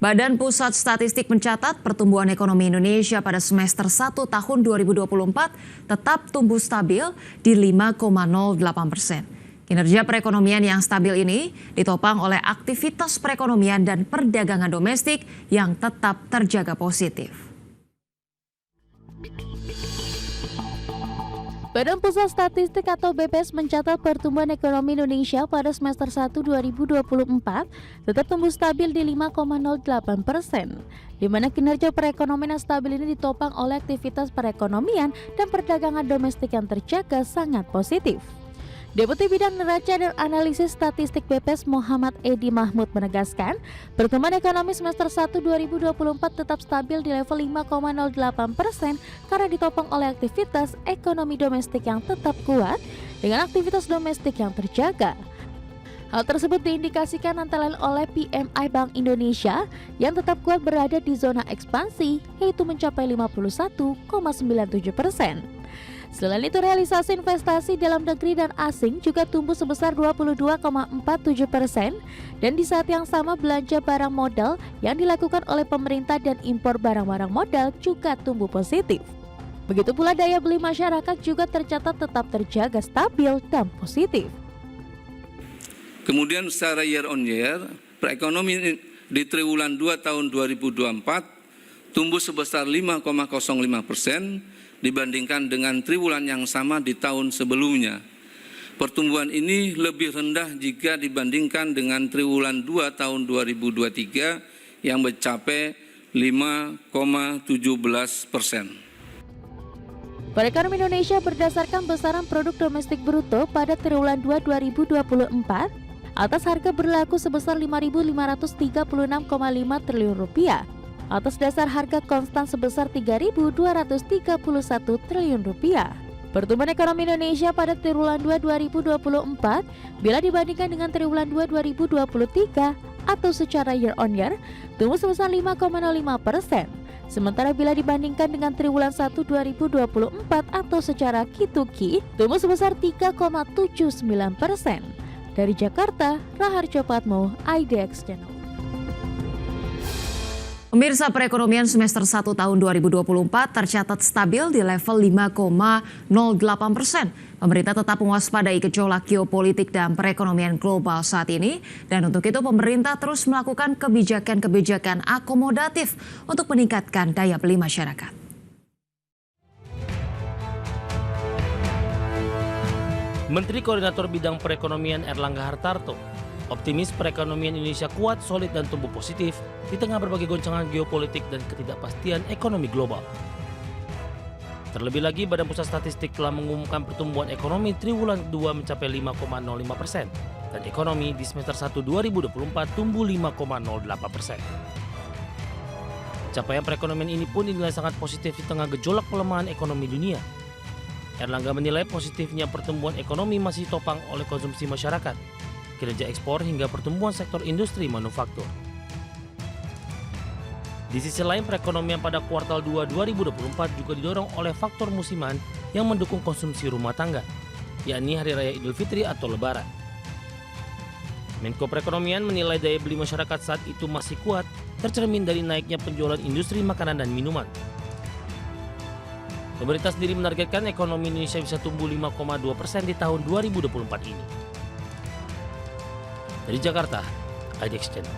Badan Pusat Statistik mencatat pertumbuhan ekonomi Indonesia pada semester 1 tahun 2024 tetap tumbuh stabil di 5,08%. Kinerja perekonomian yang stabil ini ditopang oleh aktivitas perekonomian dan perdagangan domestik yang tetap terjaga positif. Badan Pusat Statistik atau BPS mencatat pertumbuhan ekonomi Indonesia pada semester 1 2024 tetap tumbuh stabil di 5,08%, di mana kinerja perekonomian yang stabil ini ditopang oleh aktivitas perekonomian dan perdagangan domestik yang terjaga sangat positif. Deputi Bidang Neraca dan Analisis Statistik BPS Muhammad Edi Mahmud menegaskan, pertumbuhan ekonomi semester 1 2024 tetap stabil di level 5,08% karena ditopang oleh aktivitas ekonomi domestik yang tetap kuat dengan aktivitas domestik yang terjaga. Hal tersebut diindikasikan antara lain oleh PMI Bank Indonesia yang tetap kuat berada di zona ekspansi, yaitu mencapai 51,97%. Selain itu, realisasi investasi dalam negeri dan asing juga tumbuh sebesar 22,47%, dan di saat yang sama belanja barang modal yang dilakukan oleh pemerintah dan impor barang-barang modal juga tumbuh positif. Begitu pula daya beli masyarakat juga tercatat tetap terjaga stabil dan positif. Kemudian secara year on year, perekonomian di triwulan 2 tahun 2024 tumbuh sebesar 5,05% dibandingkan dengan triwulan yang sama di tahun sebelumnya. Pertumbuhan ini lebih rendah jika dibandingkan dengan triwulan 2 tahun 2023 yang mencapai 5,17%. Perekonomian Indonesia berdasarkan besaran produk domestik bruto pada triwulan 2 2024 atas harga berlaku sebesar Rp5.536,5 triliun, atas dasar harga konstan sebesar Rp3.231 triliun. Pertumbuhan ekonomi Indonesia pada triwulan 2 2024 bila dibandingkan dengan triwulan 2 2023 atau secara year on year tumbuh sebesar 5,05%. Sementara bila dibandingkan dengan triwulan 1 2024 atau secara Q2Q tumbuh sebesar 3,79%. Dari Jakarta, Raharjo Patmo, IDX Channel. Pemirsa, perekonomian semester 1 tahun 2024 tercatat stabil di level 5,08%. Pemerintah tetap mewaspadai gejolak geopolitik dan perekonomian global saat ini, dan untuk itu pemerintah terus melakukan kebijakan-kebijakan akomodatif untuk meningkatkan daya beli masyarakat. Menteri Koordinator Bidang Perekonomian Erlangga Hartarto optimis perekonomian Indonesia kuat, solid, dan tumbuh positif di tengah berbagai goncangan geopolitik dan ketidakpastian ekonomi global. Terlebih lagi, Badan Pusat Statistik telah mengumumkan pertumbuhan ekonomi triwulan 2 mencapai 5,05% dan ekonomi di semester 1 2024 tumbuh 5,08%. Capaian perekonomian ini pun dinilai sangat positif di tengah gejolak pelemahan ekonomi dunia. Erlangga menilai positifnya pertumbuhan ekonomi masih ditopang oleh konsumsi masyarakat, kinerja ekspor hingga pertumbuhan sektor industri manufaktur. Di sisi lain, perekonomian pada kuartal 2 2024 juga didorong oleh faktor musiman yang mendukung konsumsi rumah tangga, yakni Hari Raya Idul Fitri atau Lebaran. Menko Perekonomian menilai daya beli masyarakat saat itu masih kuat, tercermin dari naiknya penjualan industri makanan dan minuman. Pemerintah sendiri menargetkan ekonomi Indonesia bisa tumbuh 5,2% di tahun 2024 ini. Dari Jakarta, IDX Channel.